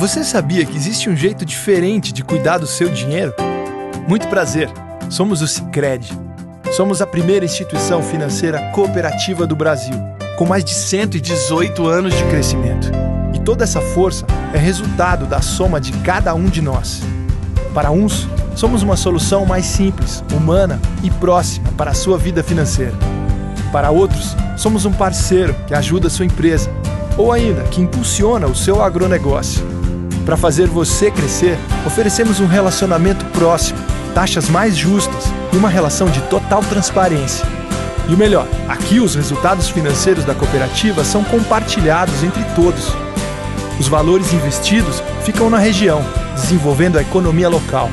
Você sabia que existe um jeito diferente de cuidar do seu dinheiro? Muito prazer, somos o Sicredi. Somos a primeira instituição financeira cooperativa do Brasil, com mais de 118 anos de crescimento. E toda essa força é resultado da soma de cada um de nós. Para uns, somos uma solução mais simples, humana e próxima para a sua vida financeira. Para outros, somos um parceiro que ajuda a sua empresa, ou ainda que impulsiona o seu agronegócio. Para fazer você crescer, oferecemos um relacionamento próximo, taxas mais justas e uma relação de total transparência. E o melhor, aqui os resultados financeiros da cooperativa são compartilhados entre todos. Os valores investidos ficam na região, desenvolvendo a economia local.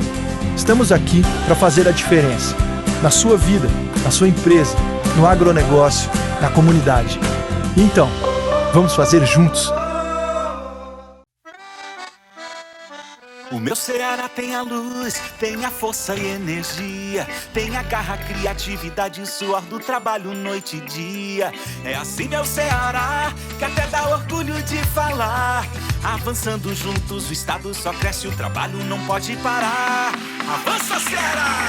Estamos aqui para fazer a diferença, na sua vida, na sua empresa, no agronegócio, na comunidade. Então, vamos fazer juntos. O meu Ceará tem a luz, tem a força e energia, tem a garra, criatividade e suor do trabalho noite e dia. É assim meu Ceará, que até dá orgulho de falar. Avançando juntos, o estado só cresce, o trabalho não pode parar. Avança, Ceará!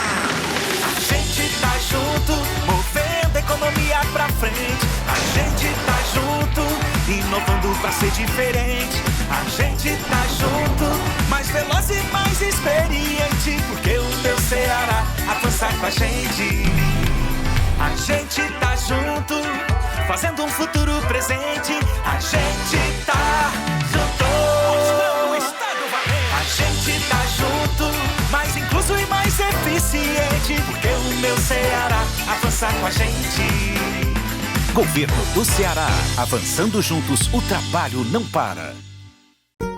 A gente tá junto, movendo a economia pra frente. A gente tá junto, inovando pra ser diferente. A gente tá junto, mais veloz e mais experiente, porque o meu Ceará avança com a gente. A gente tá junto, fazendo um futuro presente. A gente tá junto. A gente tá junto, mais incluso e mais eficiente, porque o meu Ceará avança com a gente. Governo do Ceará, avançando juntos, o trabalho não para.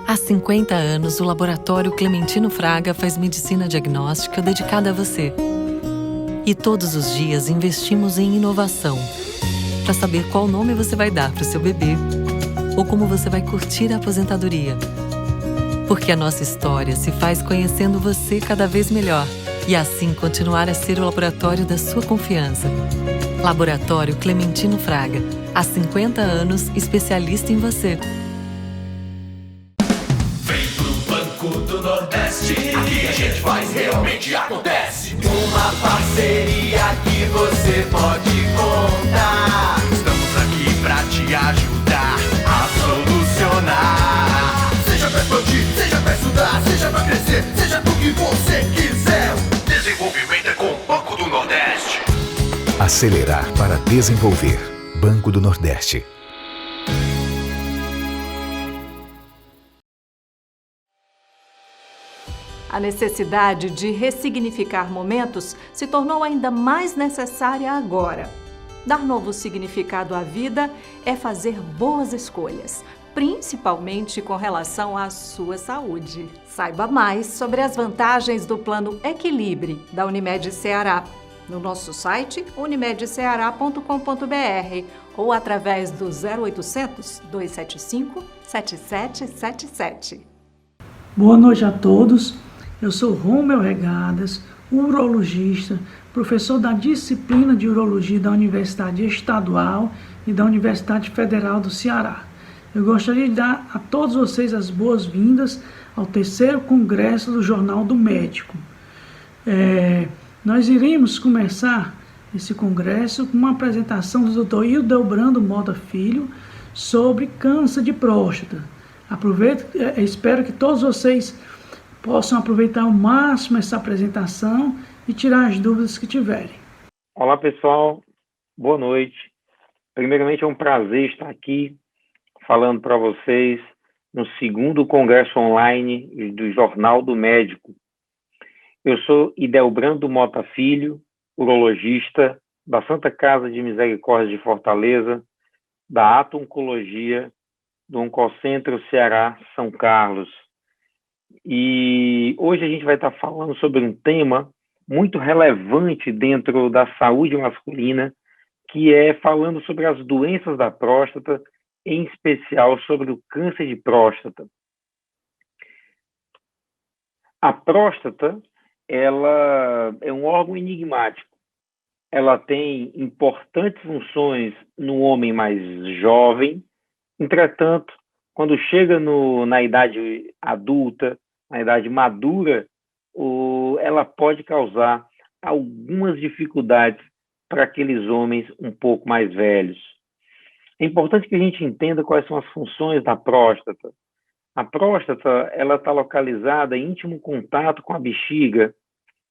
Há 50 anos, o Laboratório Clementino Fraga faz medicina diagnóstica dedicada a você. E todos os dias investimos em inovação, para saber qual nome você vai dar para o seu bebê ou como você vai curtir a aposentadoria. Porque a nossa história se faz conhecendo você cada vez melhor e assim continuar a ser o laboratório da sua confiança. Laboratório Clementino Fraga. Há 50 anos, especialista em você. Aqui a gente faz, realmente acontece. Uma parceria que você pode contar. Estamos aqui pra te ajudar a solucionar. Seja pra expandir, seja pra estudar, seja pra crescer, seja do que você quiser. Desenvolvimento é com o Banco do Nordeste. Acelerar para desenvolver. Banco do Nordeste. A necessidade de ressignificar momentos se tornou ainda mais necessária agora. Dar novo significado à vida é fazer boas escolhas, principalmente com relação à sua saúde. Saiba mais sobre as vantagens do Plano Equilibre da Unimed Ceará no nosso site unimedceara.com.br ou através do 0800 275 7777. Boa noite a todos. Eu sou Romeu Regadas, urologista, professor da disciplina de Urologia da Universidade Estadual e da Universidade Federal do Ceará. Eu gostaria de dar a todos vocês as boas-vindas ao 3º Congresso do Jornal do Médico. Nós iremos começar esse congresso com uma apresentação do Dr. Hildebrando Mota Filho sobre câncer de próstata. Espero que todos vocês possam aproveitar ao máximo essa apresentação e tirar as dúvidas que tiverem. Olá, pessoal. Boa noite. Primeiramente, é um prazer estar aqui falando para vocês no 2º Congresso Online do Jornal do Médico. Eu sou Hildebrando Mota Filho, urologista da Santa Casa de Misericórdia de Fortaleza, da Ato Oncologia, do Oncocentro Ceará, São Carlos. E hoje a gente vai estar falando sobre um tema muito relevante dentro da saúde masculina, que é falando sobre as doenças da próstata, em especial sobre o câncer de próstata. A próstata, ela é um órgão enigmático. Ela tem importantes funções no homem mais jovem, entretanto, quando chega na idade adulta, na idade madura, ela pode causar algumas dificuldades para aqueles homens um pouco mais velhos. É importante que a gente entenda quais são as funções da próstata. A próstata, ela está localizada em íntimo contato com a bexiga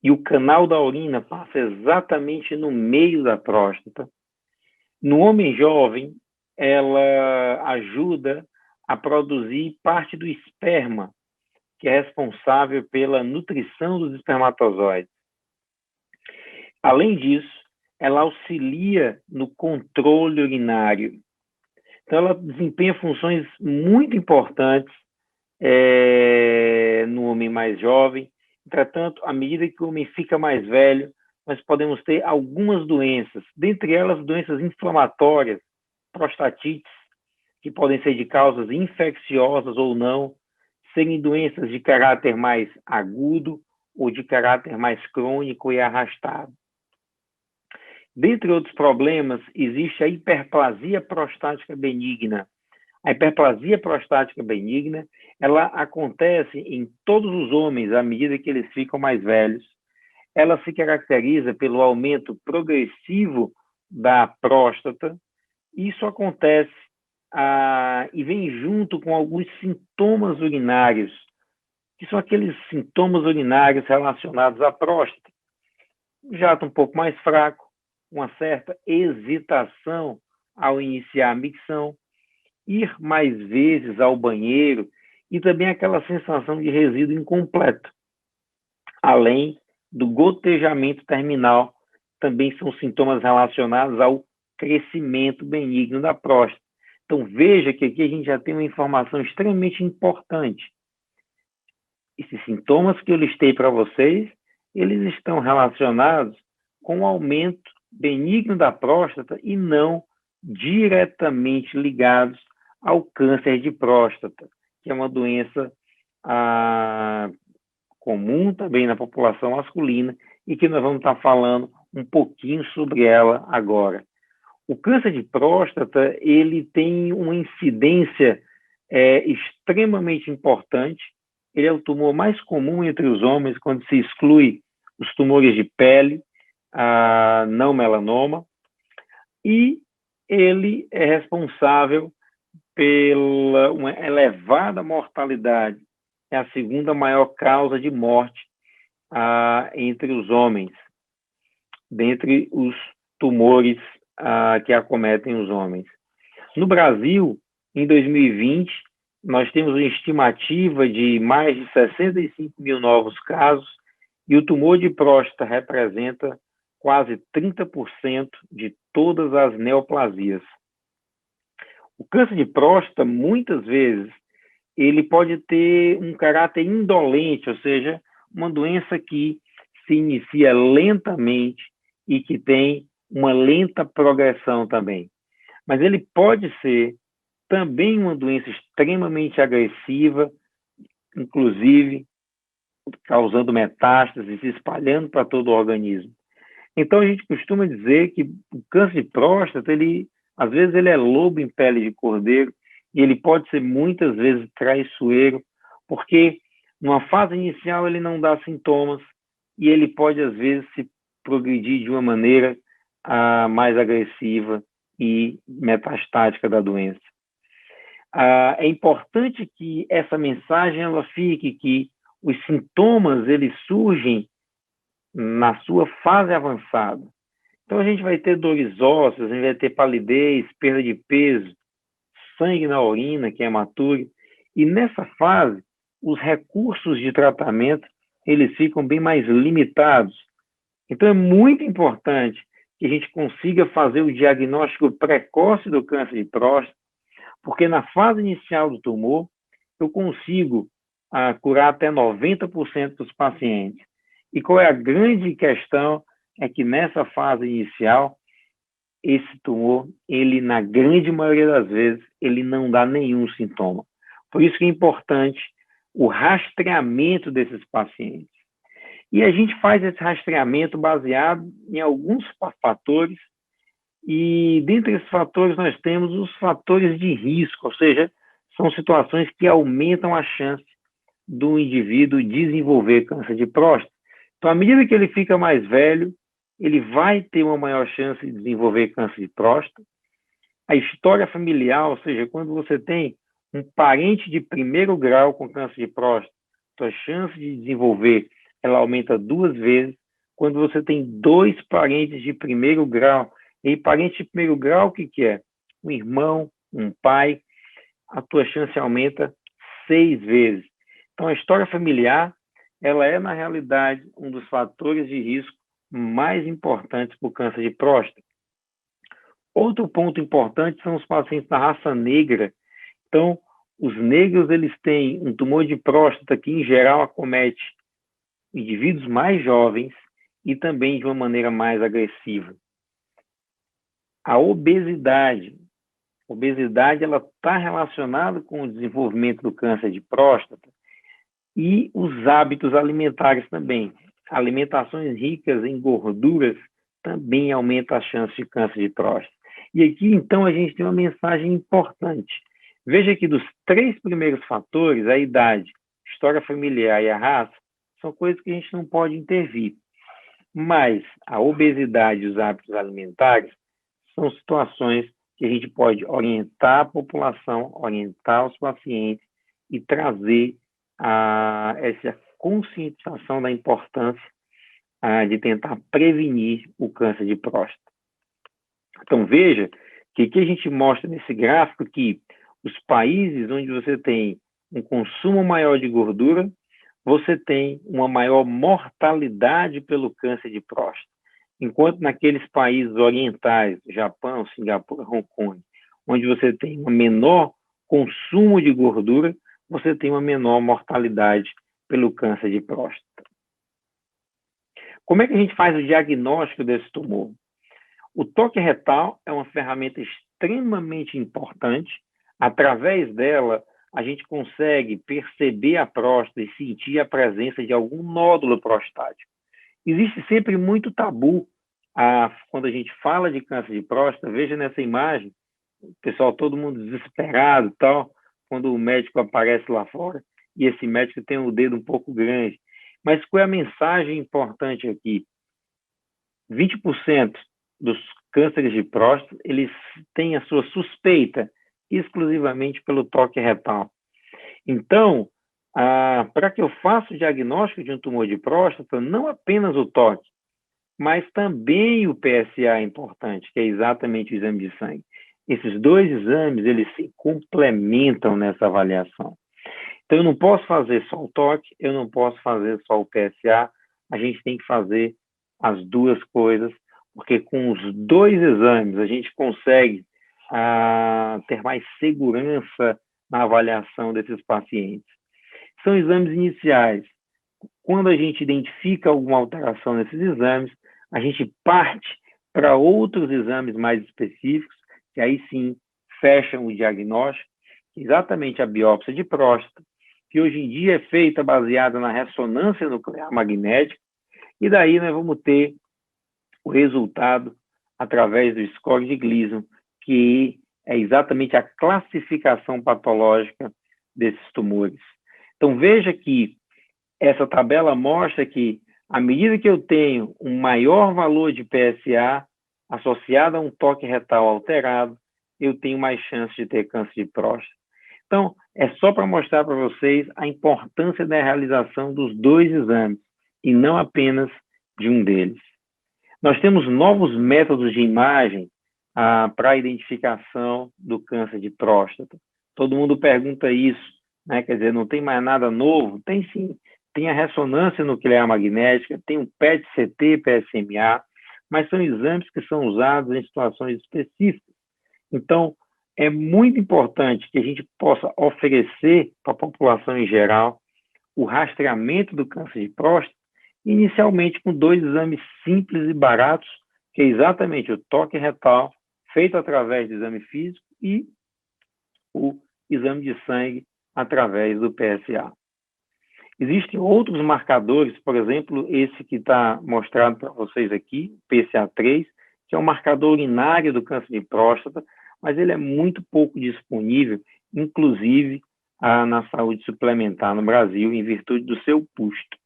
e o canal da urina passa exatamente no meio da próstata. No homem jovem, ela ajuda a produzir parte do esperma, que é responsável pela nutrição dos espermatozoides. Além disso, ela auxilia no controle urinário. Então, ela desempenha funções muito importantes no homem mais jovem. Entretanto, à medida que o homem fica mais velho, nós podemos ter algumas doenças, dentre elas doenças inflamatórias, prostatites, que podem ser de causas infecciosas ou não, serem doenças de caráter mais agudo ou de caráter mais crônico e arrastado. Dentre outros problemas, existe a hiperplasia prostática benigna. A hiperplasia prostática benigna, ela acontece em todos os homens à medida que eles ficam mais velhos. Ela se caracteriza pelo aumento progressivo da próstata. Isso acontece e vem junto com alguns sintomas urinários, que são aqueles sintomas urinários relacionados à próstata. Jato um pouco mais fraco, uma certa hesitação ao iniciar a micção, ir mais vezes ao banheiro e também aquela sensação de resíduo incompleto. Além do gotejamento terminal, também são sintomas relacionados ao crescimento benigno da próstata. Então, veja que aqui a gente já tem uma informação extremamente importante. Esses sintomas que eu listei para vocês, eles estão relacionados com o aumento benigno da próstata e não diretamente ligados ao câncer de próstata, que é uma doença comum também na população masculina e que nós vamos estar falando um pouquinho sobre ela agora. O câncer de próstata, ele tem uma incidência extremamente importante. Ele é o tumor mais comum entre os homens quando se exclui os tumores de pele, não melanoma, e ele é responsável pela uma elevada mortalidade. É a segunda maior causa de morte entre os homens, dentre os tumores que acometem os homens. No Brasil, em 2020, nós temos uma estimativa de mais de 65 mil novos casos e o tumor de próstata representa quase 30% de todas as neoplasias. O câncer de próstata, muitas vezes, ele pode ter um caráter indolente, ou seja, uma doença que se inicia lentamente e que tem uma lenta progressão também. Mas ele pode ser também uma doença extremamente agressiva, inclusive causando metástases, se espalhando para todo o organismo. Então, a gente costuma dizer que o câncer de próstata, às vezes ele é lobo em pele de cordeiro e ele pode ser muitas vezes traiçoeiro, porque numa fase inicial ele não dá sintomas e ele pode, às vezes, se progredir de uma maneira mais agressiva e metastática da doença. É importante que essa mensagem ela fique que os sintomas eles surgem na sua fase avançada. Então a gente vai ter dores ósseas, a gente vai ter palidez, perda de peso, sangue na urina, que é hematúria, e nessa fase os recursos de tratamento eles ficam bem mais limitados. Então é muito importante que a gente consiga fazer o diagnóstico precoce do câncer de próstata, porque na fase inicial do tumor, eu consigo curar até 90% dos pacientes. E qual é a grande questão? É que nessa fase inicial, esse tumor, ele na grande maioria das vezes, ele não dá nenhum sintoma. Por isso que é importante o rastreamento desses pacientes. E a gente faz esse rastreamento baseado em alguns fatores, e dentre esses fatores nós temos os fatores de risco, ou seja, são situações que aumentam a chance do indivíduo desenvolver câncer de próstata. Então, à medida que ele fica mais velho, ele vai ter uma maior chance de desenvolver câncer de próstata. A história familiar, ou seja, quando você tem um parente de primeiro grau com câncer de próstata, sua chance de desenvolver, ela aumenta 2 vezes. Quando você tem 2 parentes de primeiro grau, e parente de primeiro grau, o que é? Um irmão, um pai, a tua chance aumenta 6 vezes. Então, a história familiar, ela é, na realidade, um dos fatores de risco mais importantes para o câncer de próstata. Outro ponto importante são os pacientes da raça negra. Então, os negros, eles têm um tumor de próstata que, em geral, acomete indivíduos mais jovens e também de uma maneira mais agressiva. A obesidade ela está relacionada com o desenvolvimento do câncer de próstata e os hábitos alimentares também. Alimentações ricas em gorduras também aumentam a chance de câncer de próstata. E aqui, então, a gente tem uma mensagem importante. Veja que dos 3 primeiros fatores, a idade, história familiar e a raça, são coisas que a gente não pode intervir. Mas a obesidade e os hábitos alimentares são situações que a gente pode orientar a população, orientar os pacientes e trazer essa conscientização da importância de tentar prevenir o câncer de próstata. Então, veja que aqui a gente mostra nesse gráfico que os países onde você tem um consumo maior de gordura, você tem uma maior mortalidade pelo câncer de próstata. Enquanto naqueles países orientais, Japão, Singapura, Hong Kong, onde você tem um menor consumo de gordura, você tem uma menor mortalidade pelo câncer de próstata. Como é que a gente faz o diagnóstico desse tumor? O toque retal é uma ferramenta extremamente importante. Através dela, a gente consegue perceber a próstata e sentir a presença de algum nódulo prostático. Existe sempre muito tabu quando a gente fala de câncer de próstata. Veja nessa imagem, o pessoal, todo mundo desesperado e tal, quando o médico aparece lá fora, e esse médico tem o dedo um pouco grande. Mas qual é a mensagem importante aqui? 20% dos cânceres de próstata, eles têm a sua suspeita exclusivamente pelo toque retal. Então, para que eu faça o diagnóstico de um tumor de próstata, não apenas o toque, mas também o PSA é importante, que é exatamente o exame de sangue. Esses 2 exames, eles se complementam nessa avaliação. Então, eu não posso fazer só o toque, eu não posso fazer só o PSA, a gente tem que fazer as 2 coisas, porque com os 2 exames a gente consegue ter mais segurança na avaliação desses pacientes. São exames iniciais. Quando a gente identifica alguma alteração nesses exames, a gente parte para outros exames mais específicos, que aí sim fecham o diagnóstico, exatamente a biópsia de próstata, que hoje em dia é feita baseada na ressonância nuclear magnética, e daí nós vamos ter o resultado através do score de Gleason, que é exatamente a classificação patológica desses tumores. Então, veja que essa tabela mostra que, à medida que eu tenho um maior valor de PSA associado a um toque retal alterado, eu tenho mais chance de ter câncer de próstata. Então, é só para mostrar para vocês a importância da realização dos 2 exames, e não apenas de um deles. Nós temos novos métodos de imagem para a identificação do câncer de próstata. Todo mundo pergunta isso, né? Quer dizer, não tem mais nada novo? Tem sim. Tem a ressonância nuclear magnética, tem o PET-CT, PSMA, mas são exames que são usados em situações específicas. Então, é muito importante que a gente possa oferecer para a população em geral o rastreamento do câncer de próstata, inicialmente com 2 exames simples e baratos, que é exatamente o toque retal, feito através do exame físico, e o exame de sangue através do PSA. Existem outros marcadores, por exemplo, esse que está mostrado para vocês aqui, PSA3, que é um marcador urinário do câncer de próstata, mas ele é muito pouco disponível inclusive na saúde suplementar no Brasil, em virtude do seu custo.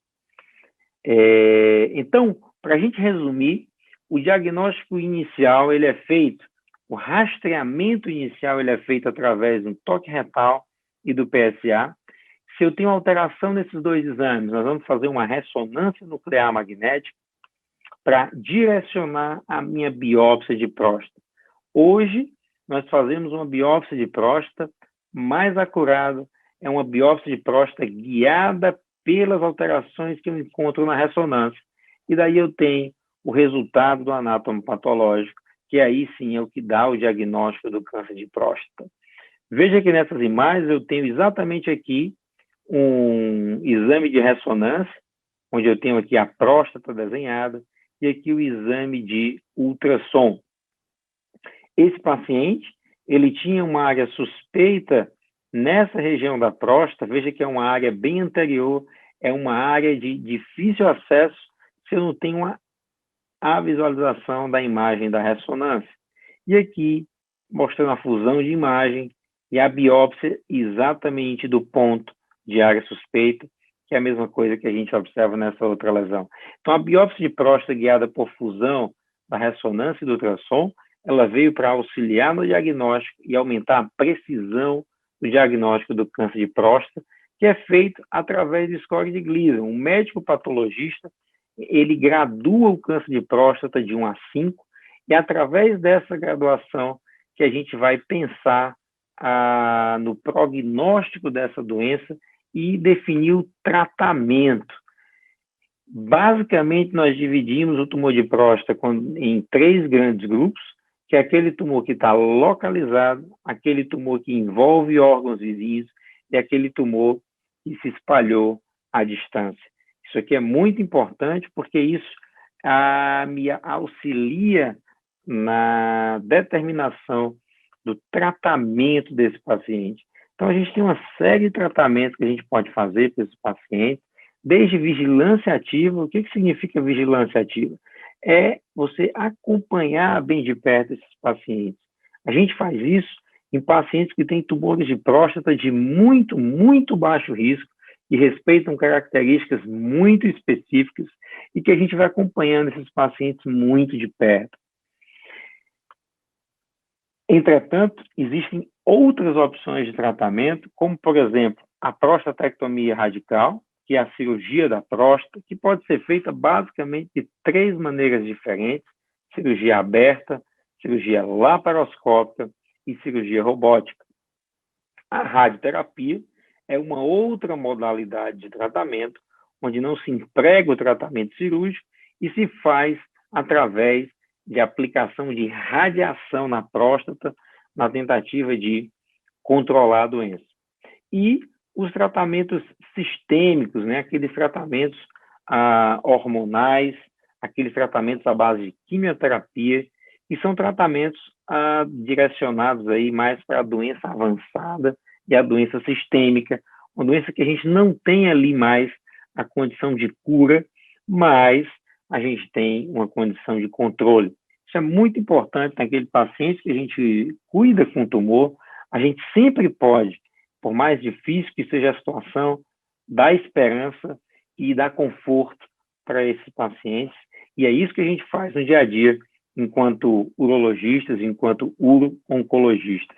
Então, para a gente resumir, o diagnóstico inicial ele é feito, o rastreamento inicial ele é feito através do toque retal e do PSA. Se eu tenho alteração nesses dois exames, nós vamos fazer uma ressonância nuclear magnética para direcionar a minha biópsia de próstata. Hoje, nós fazemos uma biópsia de próstata mais acurada, é uma biópsia de próstata guiada pelas alterações que eu encontro na ressonância. E daí eu tenho o resultado do anátomo patológico, que aí sim é o que dá o diagnóstico do câncer de próstata. Veja que nessas imagens eu tenho exatamente aqui um exame de ressonância, onde eu tenho aqui a próstata desenhada, e aqui o exame de ultrassom. Esse paciente, ele tinha uma área suspeita nessa região da próstata, veja que é uma área bem anterior, é uma área de difícil acesso se eu não tenho a visualização da imagem da ressonância. E aqui, mostrando a fusão de imagem e a biópsia exatamente do ponto de área suspeita, que é a mesma coisa que a gente observa nessa outra lesão. Então, a biópsia de próstata guiada por fusão da ressonância e do ultrassom, ela veio para auxiliar no diagnóstico e aumentar a precisão do diagnóstico do câncer de próstata, que é feito através do score de Gleason. Um médico patologista, ele gradua o câncer de próstata de 1 a 5, e através dessa graduação que a gente vai pensar no prognóstico dessa doença e definir o tratamento. Basicamente, nós dividimos o tumor de próstata em 3 grandes grupos, que é aquele tumor que está localizado, aquele tumor que envolve órgãos vizinhos e aquele tumor que se espalhou à distância. Isso aqui é muito importante porque isso me auxilia na determinação do tratamento desse paciente. Então, a gente tem uma série de tratamentos que a gente pode fazer para esse paciente, desde vigilância ativa. O que significa vigilância ativa? É você acompanhar bem de perto esses pacientes. A gente faz isso em pacientes que têm tumores de próstata de muito, muito baixo risco, que respeitam características muito específicas e que a gente vai acompanhando esses pacientes muito de perto. Entretanto, existem outras opções de tratamento, como, por exemplo, a prostatectomia radical, que é a cirurgia da próstata, que pode ser feita basicamente de 3 maneiras diferentes: cirurgia aberta, cirurgia laparoscópica e cirurgia robótica. A radioterapia é uma outra modalidade de tratamento, onde não se emprega o tratamento cirúrgico e se faz através de aplicação de radiação na próstata, na tentativa de controlar a doença. E os tratamentos sistêmicos, né, aqueles tratamentos hormonais, aqueles tratamentos à base de quimioterapia, que são tratamentos direcionados aí mais para a doença avançada e a doença sistêmica, uma doença que a gente não tem ali mais a condição de cura, mas a gente tem uma condição de controle. Isso é muito importante naquele paciente que a gente cuida com tumor. A gente sempre pode, por mais difícil que seja a situação, dar esperança e dar conforto para esses pacientes. E é isso que a gente faz no dia a dia, enquanto urologistas, enquanto uro-oncologistas.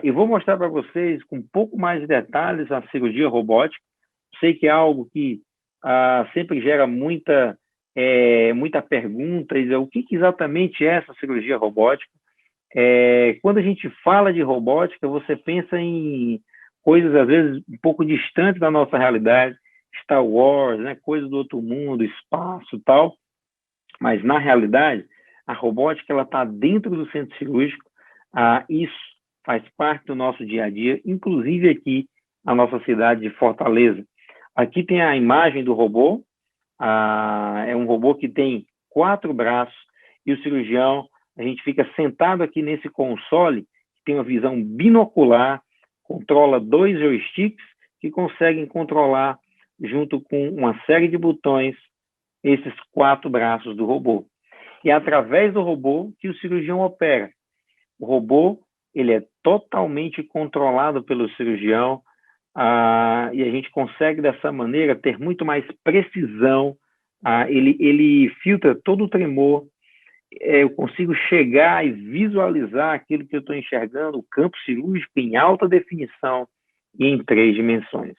Eu vou mostrar para vocês, com um pouco mais de detalhes, a cirurgia robótica. Sei que é algo que sempre gera muita pergunta, o que exatamente é essa cirurgia robótica? Quando a gente fala de robótica, você pensa em coisas, às vezes, um pouco distantes da nossa realidade, Star Wars, né, coisas do outro mundo, espaço e tal, mas, na realidade, a robótica está dentro do centro cirúrgico. Isso faz parte do nosso dia a dia, inclusive aqui na nossa cidade de Fortaleza. Aqui tem a imagem do robô. É um robô que tem 4 braços e o cirurgião, a gente fica sentado aqui nesse console, que tem uma visão binocular, controla 2 joysticks que conseguem controlar, junto com uma série de botões, esses 4 braços do robô. E é através do robô que o cirurgião opera. O robô, ele é totalmente controlado pelo cirurgião, e a gente consegue, dessa maneira, ter muito mais precisão. Ele filtra todo o tremor, eu consigo chegar e visualizar aquilo que eu estou enxergando, o campo cirúrgico em alta definição e em 3 dimensões.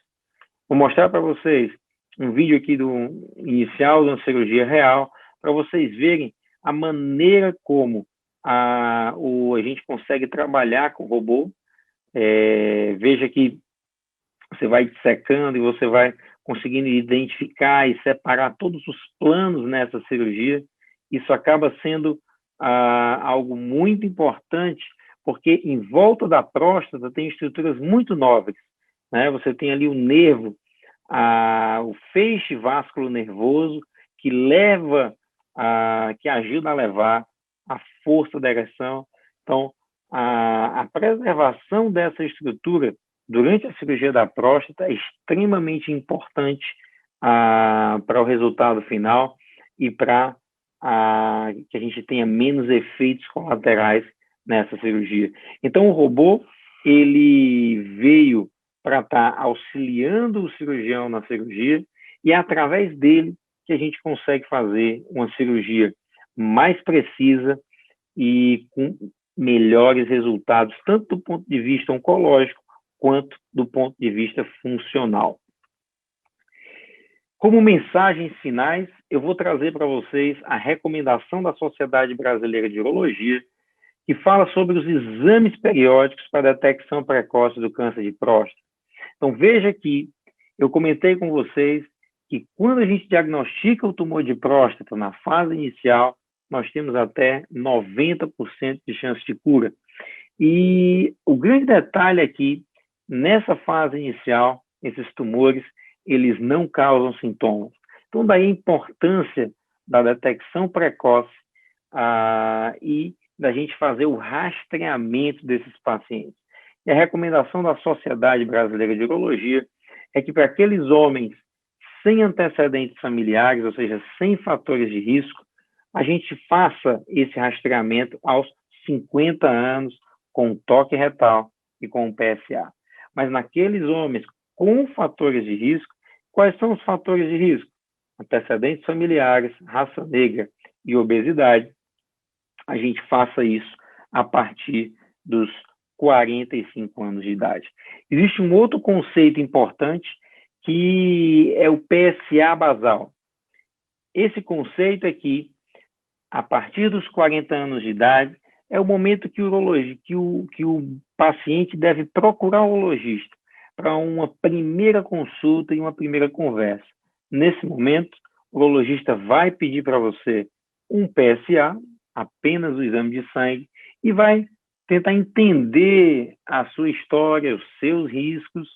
Vou mostrar para vocês um vídeo aqui do inicial de uma cirurgia real, para vocês verem a maneira como a gente consegue trabalhar com o robô. Veja que você vai dissecando e você vai conseguindo identificar e separar todos os planos nessa cirurgia. Isso acaba sendo algo muito importante, porque em volta da próstata tem estruturas muito nobres, né? Você tem ali o nervo, o feixe vasculo nervoso, que ajuda a levar a força da ereção. Então, a preservação dessa estrutura durante a cirurgia da próstata é extremamente importante para o resultado final e para que a gente tenha menos efeitos colaterais nessa cirurgia. Então, o robô, ele veio para estar auxiliando o cirurgião na cirurgia, e é através dele que a gente consegue fazer uma cirurgia mais precisa e com melhores resultados, tanto do ponto de vista oncológico, quanto do ponto de vista funcional. Como mensagens finais, eu vou trazer para vocês a recomendação da Sociedade Brasileira de Urologia, que fala sobre os exames periódicos para detecção precoce do câncer de próstata. Então, veja que eu comentei com vocês que quando a gente diagnostica o tumor de próstata na fase inicial, nós temos até 90% de chance de cura. E o grande detalhe aqui, nessa fase inicial, esses tumores, eles não causam sintomas. Então, daí a importância da detecção precoce e da gente fazer o rastreamento desses pacientes. E a recomendação da Sociedade Brasileira de Urologia é que para aqueles homens sem antecedentes familiares, ou seja, sem fatores de risco, a gente faça esse rastreamento aos 50 anos com o toque retal e com o PSA. Mas naqueles homens com fatores de risco, quais são os fatores de risco? Antecedentes familiares, raça negra e obesidade. A gente faça isso a partir dos 45 anos de idade. Existe um outro conceito importante, que é o PSA basal. Esse conceito aqui, a partir dos 40 anos de idade, é o momento que o paciente deve procurar um urologista para uma primeira consulta e uma primeira conversa. Nesse momento, o urologista vai pedir para você um PSA, apenas o exame de sangue, e vai tentar entender a sua história, os seus riscos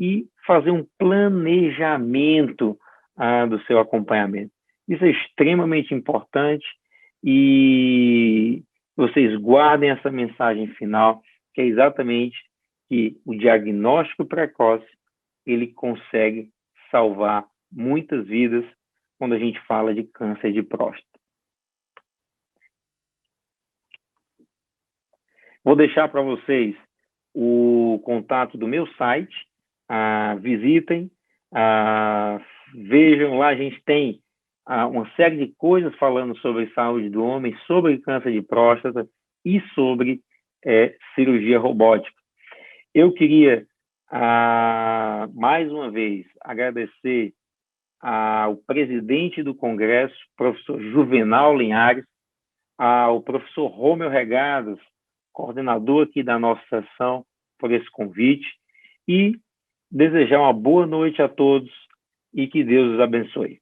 e fazer um planejamento do seu acompanhamento. Isso é extremamente importante e vocês guardem essa mensagem final, que é exatamente que o diagnóstico precoce, ele consegue salvar muitas vidas quando a gente fala de câncer de próstata. Vou deixar para vocês o contato do meu site, visitem, vejam lá, a gente tem uma série de coisas falando sobre saúde do homem, sobre câncer de próstata e sobre cirurgia robótica. Eu queria, mais uma vez, agradecer ao presidente do Congresso, professor Juvenal Linhares, ao professor Rômel Regadas, coordenador aqui da nossa sessão, por esse convite, e desejar uma boa noite a todos e que Deus os abençoe.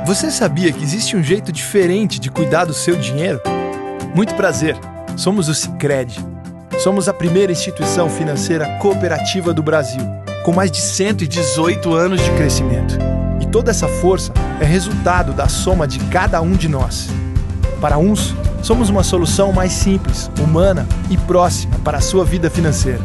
Você sabia que existe um jeito diferente de cuidar do seu dinheiro? Muito prazer, somos o Sicredi. Somos a primeira instituição financeira cooperativa do Brasil, com mais de 118 anos de crescimento. E toda essa força é resultado da soma de cada um de nós. Para uns, somos uma solução mais simples, humana e próxima para a sua vida financeira.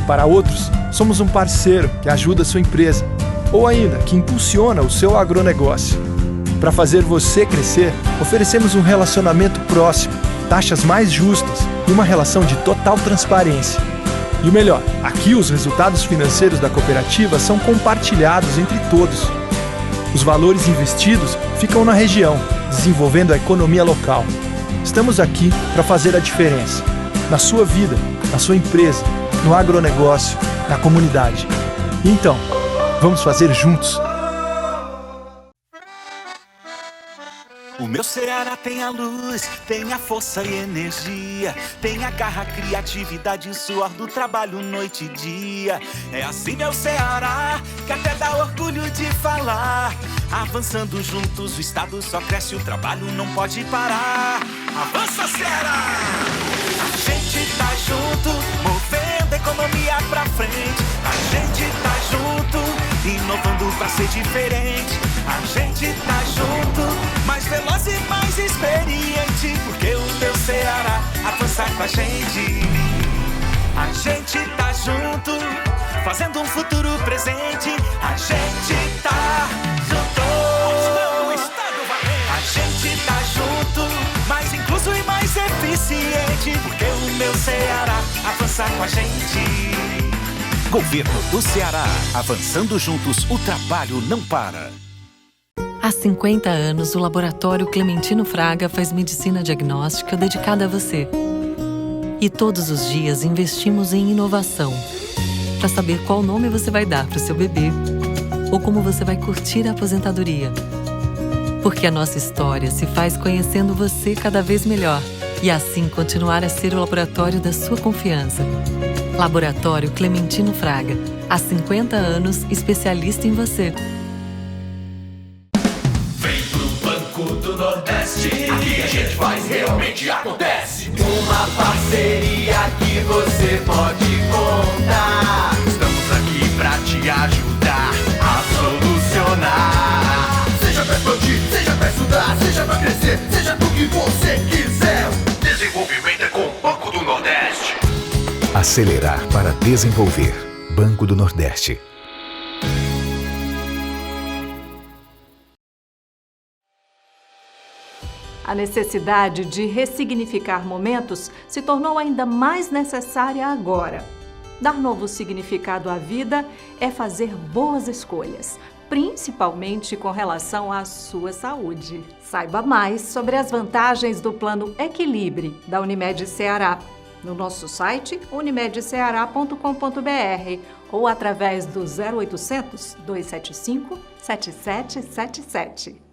Para outros, somos um parceiro que ajuda a sua empresa, ou ainda que impulsiona o seu agronegócio. Para fazer você crescer, oferecemos um relacionamento próximo, taxas mais justas e uma relação de total transparência. E o melhor, aqui os resultados financeiros da cooperativa são compartilhados entre todos. Os valores investidos ficam na região, desenvolvendo a economia local. Estamos aqui para fazer a diferença, na sua vida, na sua empresa, no agronegócio, na comunidade. Então, vamos fazer juntos. O meu Ceará tem a luz, tem a força e energia, tem a garra, criatividade e suor do trabalho noite e dia. É assim meu Ceará, que até dá orgulho de falar. Avançando juntos, o estado só cresce, o trabalho não pode parar. Avança, Ceará! A gente tá junto, movendo a economia pra frente. A gente tá junto, inovando pra ser diferente. A gente tá junto, mais veloz e mais experiente, porque o teu Ceará avança com a gente. A gente tá junto, fazendo um futuro presente. A gente tá junto, o estado valente. A gente tá junto, mais incluso e mais eficiente, porque o meu Ceará avança com a gente. Governo do Ceará, avançando juntos, o trabalho não para. Há 50 anos, o Laboratório Clementino Fraga faz medicina diagnóstica dedicada a você. E todos os dias investimos em inovação, para saber qual nome você vai dar para o seu bebê, ou como você vai curtir a aposentadoria. Porque a nossa história se faz conhecendo você cada vez melhor, e assim continuar a ser o laboratório da sua confiança. Laboratório Clementino Fraga, há 50 anos, especialista em você. Do Nordeste, aqui a gente faz, realmente acontece. Uma parceria que você pode contar. Estamos aqui pra te ajudar a solucionar. Seja pra expandir, seja pra estudar, seja pra crescer, seja do que você quiser. Desenvolvimento é com o Banco do Nordeste. Acelerar para desenvolver. Banco do Nordeste. A necessidade de ressignificar momentos se tornou ainda mais necessária agora. Dar novo significado à vida é fazer boas escolhas, principalmente com relação à sua saúde. Saiba mais sobre as vantagens do Plano Equilibre da Unimed Ceará no nosso site unimedceara.com.br ou através do 0800 275 7777.